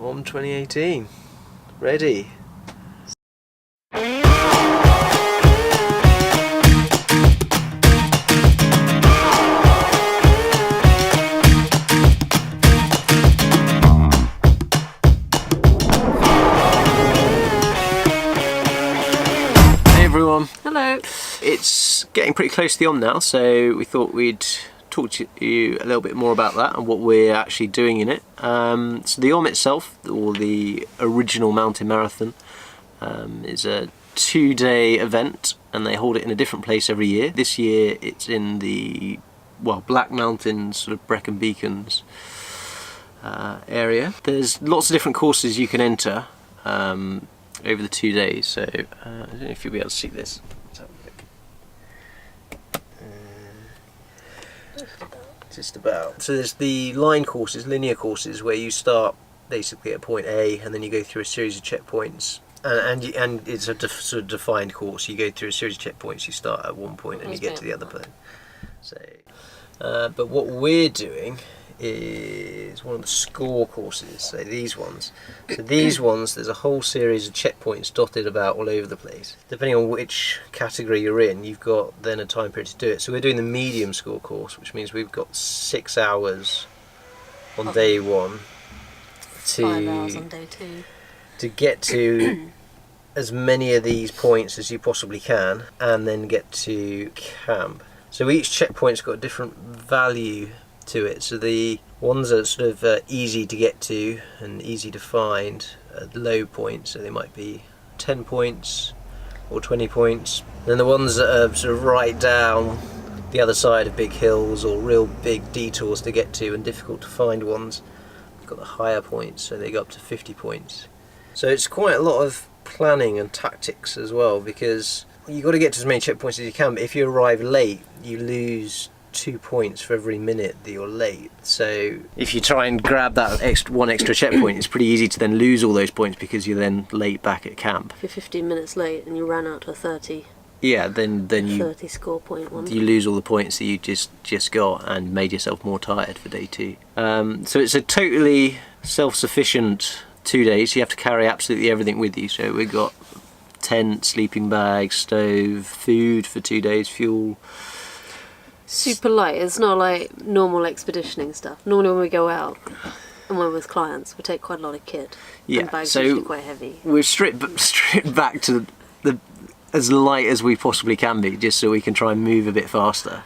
OMM 2018. Ready. Hello. It's getting pretty close to the OMM now, so we thought we'd talk to you a little bit more about that and what we're actually doing in it. So the OMM itself, or the original mountain marathon, is a 2-day event, and they hold it in a different place every year. This year it's in the Black Mountains, sort of Brecon Beacons area. There's lots of different courses you can enter over the 2 days, so I don't know if you'll be able to see this. Let's have a look. Just about. So there's the line courses, linear courses, where you start basically at point A and then you go through a series of checkpoints, and it's a sort of defined course. You go through a series of checkpoints, you start at one point and you get to the other point. So, but what we're doing is one of the score courses, so these ones. So these ones, there's a whole series of checkpoints dotted about all over the place. Depending on which category you're in, you've got then a time period to do it. So we're doing the medium score course, which means we've got 6 hours on day 1 5 hours on day 2 to get to as many of these points as you possibly can, and then get to camp. So each checkpoint's got a different value to it. So the ones that are sort of easy to get to and easy to find at low points, so they might be 10 points or 20 points. Then the ones that are sort of right down the other side of big hills or real big detours to get to and difficult to find ones, have got the higher points, so they go up to 50 points. So it's quite a lot of planning and tactics as well, because you've got to get to as many checkpoints as you can, but if you arrive late you lose 2 points for every minute that you're late. So if you try and grab that one extra checkpoint, it's pretty easy to then lose all those points because you're then late back at camp. If you're 15 minutes late and you ran out to a 30, yeah, then you 30 score point one, you lose all the points that you just got and made yourself more tired for day 2. So it's a totally self-sufficient 2 days. You have to carry absolutely everything with you. So we've got tent, sleeping bag, stove, food for 2 days, fuel. Super light. It's not like normal expeditioning stuff. Normally when we go out and we're with clients, we take quite a lot of kit. Yeah, and bags so are usually quite heavy. We're stripped back to the as light as we possibly can be, just so we can try and move a bit faster.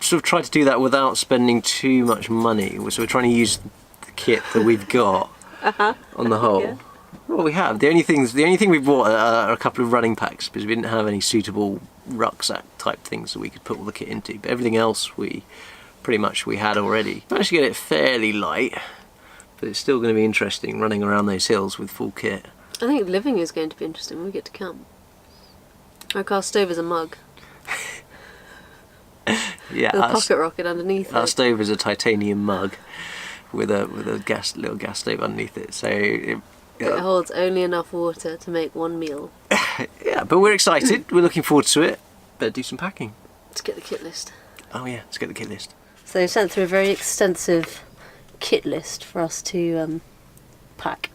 Sort of try to do that without spending too much money. So we're trying to use the kit that we've got on the whole. Yeah. Well, we have. The only thing we bought are a couple of running packs, because we didn't have any suitable rucksack type things that we could put all the kit into. But everything else we had already. Managed to get it fairly light, but it's still going to be interesting running around those hills with full kit. I think living is going to be interesting when we get to camp. Like our stove is a mug. Yeah, with a pocket rocket underneath our it. stove is a titanium mug with a little gas stove underneath it. So it holds only enough water to make one meal. Yeah, but we're excited. We're looking forward to it. Better do some packing. Let's get the kit list. Oh yeah, let's get the kit list. So they sent through a very extensive kit list for us to pack.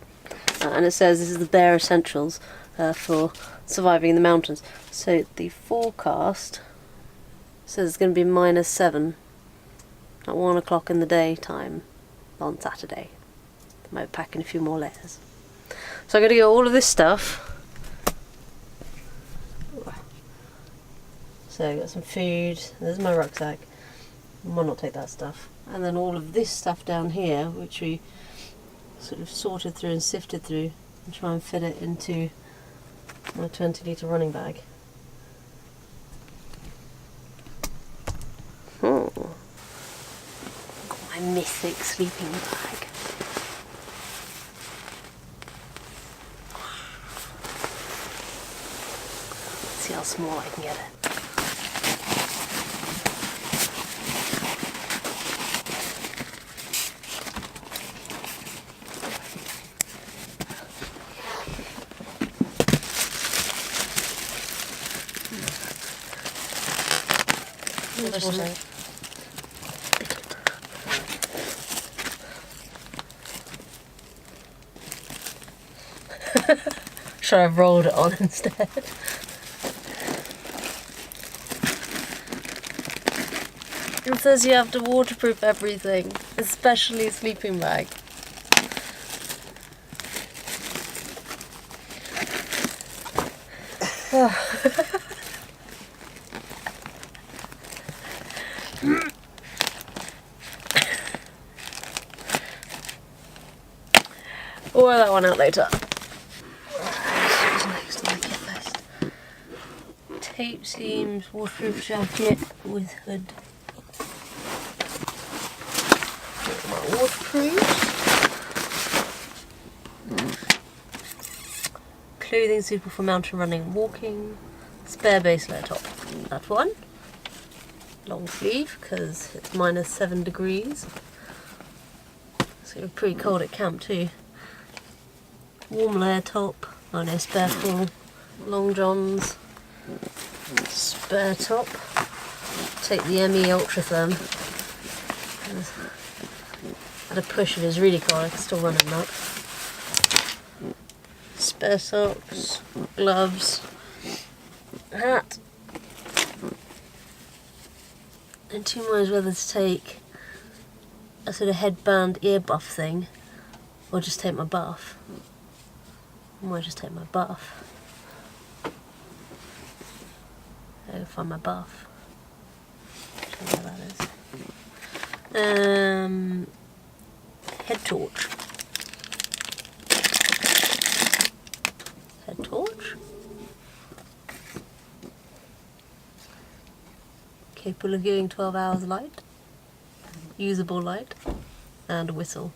And it says this is the bare essentials for surviving in the mountains. So the forecast says it's going to be -7 at 1 o'clock in the daytime on Saturday. I might be packing a few more layers. So I'm going to get all of this stuff. So I've got some food, there's my rucksack, I might not take that stuff. And then all of this stuff down here, which we sort of sorted through and sifted through, and try and fit it into my 20-litre running bag. Oh. Got my mythic sleeping bag. Let's see how small I can get it. Should I have rolled it on instead? It says you have to waterproof everything, especially a sleeping bag. We'll wear that one out later. Next on the kit list. Tape seams, waterproof jacket with hood. Waterproof. Clothing suitable for mountain running and walking. Spare base layer top. That one. Long sleeve because it's -7 degrees. It's going to be pretty cold at camp too. Warm layer top. Oh no, spare full. Long johns. Spare top. Take the ME Ultra Therm. At a push if it's really cold, I can still run in that. Spare socks, gloves, hat. And 2 minds whether to take a sort of headband ear buff thing or just take my buff. I might just take my buff. I'll find my buff. Show you where that is. Head torch. Head torch. Capable of giving 12 hours light. Usable light. And a whistle.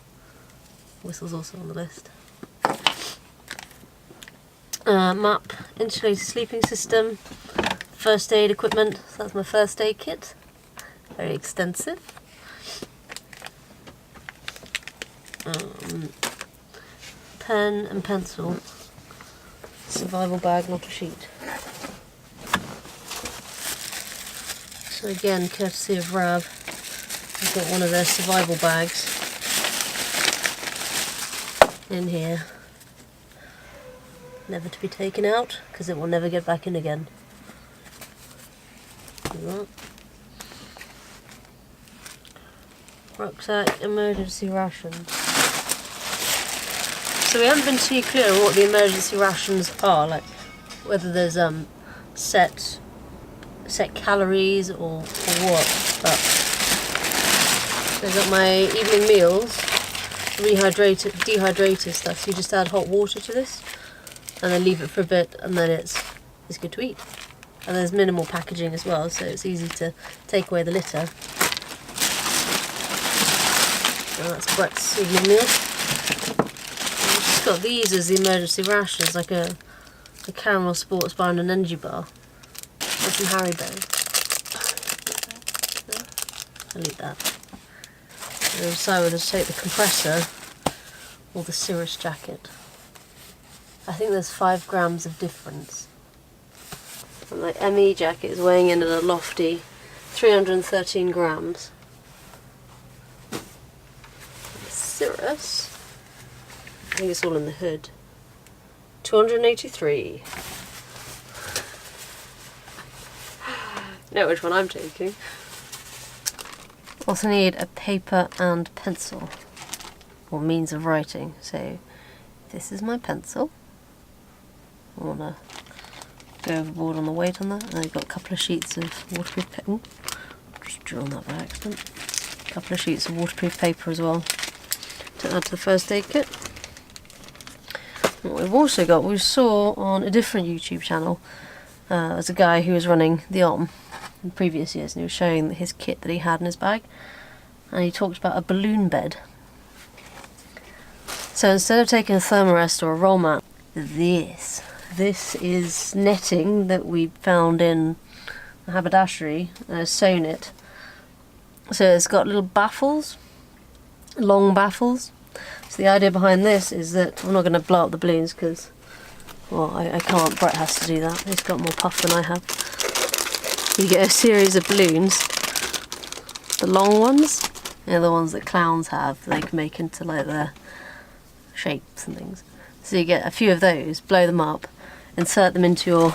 Whistle's also on the list. Map, insulated sleeping system, first aid equipment, so that's my first aid kit, very extensive. Pen and pencil, survival bag, not a sheet. So again, courtesy of Rab, I've got one of their survival bags in here. Never to be taken out, because it will never get back in again. Rucksack, emergency rations. So we haven't been too clear on what the emergency rations are, like whether there's set calories or what. But I've got my evening meals, dehydrated stuff. So you just add hot water to this, and then leave it for a bit, and then it's good to eat. And there's minimal packaging as well, so it's easy to take away the litter. So that's Brett's evening meal. I've just got these as the emergency rations, like a caramel sports bar and an energy bar. And some Haribo. I'll eat that. And decide whether to take the compressor or the Cirrus Jacket. I think there's 5 grams of difference. And my ME jacket is weighing in at a lofty 313 grams. Cirrus, I think it's all in the hood, 283. Know which one I'm taking. Also need a paper and pencil, or means of writing. So this is my pencil. I want to go overboard on the weight on that. And I've got a couple of sheets of waterproof paper. Just drawn that by accident. A couple of sheets of waterproof paper as well to add to the first aid kit. What we've also got, we saw on a different YouTube channel, there's a guy who was running the OMM in previous years, and he was showing his kit that he had in his bag, and he talked about a balloon bed. So instead of taking a thermarest or a roll mat, this is netting that we found in the haberdashery, and I've sewn it. So it's got little baffles, long baffles. So the idea behind this is that I'm not going to blow up the balloons because, well, I can't. Brett has to do that. He's got more puff than I have. You get a series of balloons. The long ones, the ones that clowns have, they can make into like their shapes and things. So you get a few of those, blow them up, insert them into your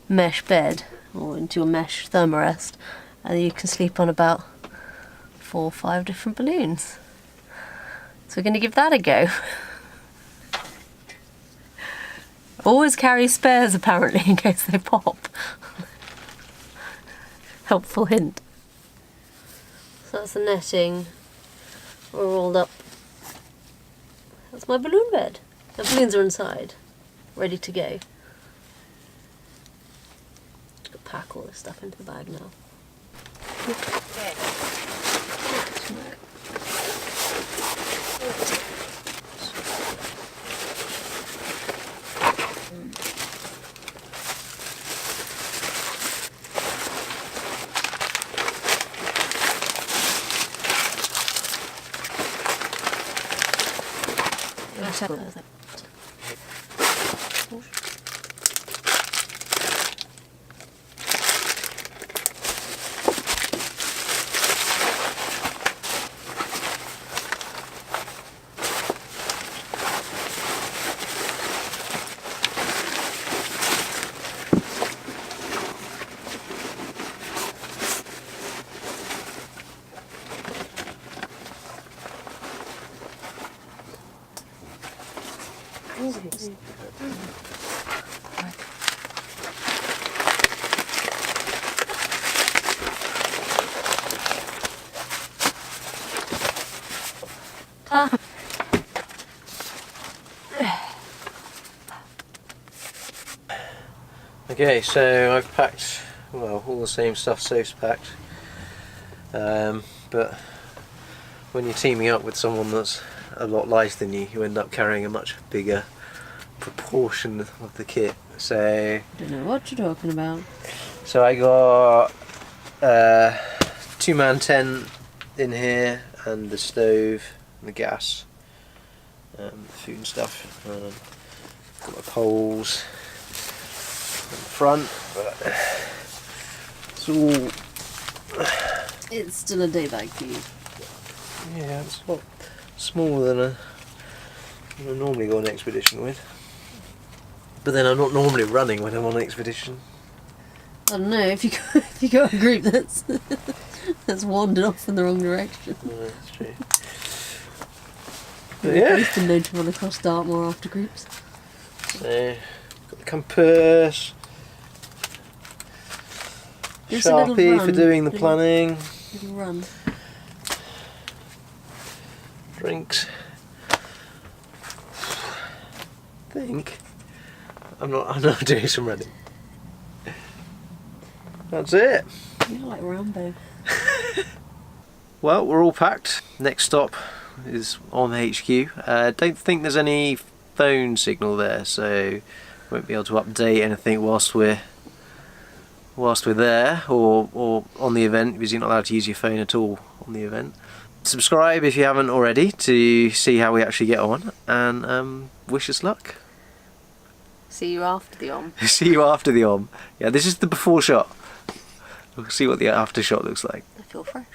mesh bed or into your mesh thermarest, and you can sleep on about 4 or 5 different balloons. So we're going to give that a go. Always carry spares apparently in case they pop. Helpful hint. So that's the netting all rolled up. That's my balloon bed. The balloons are inside, ready to go. I'll pack all this stuff into the bag now. Okay, so I've packed, well, all the same stuff Soph's packed, but when you're teaming up with someone that's a lot lighter than you, you end up carrying a much bigger proportion of the kit. So I don't know what you're talking about. So I got a 2-man tent in here, and the stove, and the gas, the food and stuff. Got my poles in front, but it's all. It's still a day bag for you. Yeah, it's a lot smaller than I normally go on an expedition with. But then I'm not normally running when I'm on an expedition. I don't know, if you got a group that's wandered off in the wrong direction. No, that's true. We've Yeah. both been known to run across Dartmoor after groups. So, got the compass, Give us a little Sharpie run. for doing the planning, Little run. drinks. I think I'm not doing some running. That's it. You're like Rambo. Well, we're all packed. Next stop is on HQ. Don't think there's any phone signal there, so won't be able to update anything whilst we're there or on the event, because you're not allowed to use your phone at all on the event. Subscribe if you haven't already to see how we actually get on, and wish us luck. See you after the OM. See you after the OM. Yeah, this is the before shot. We'll see what the after shot looks like. I feel fresh.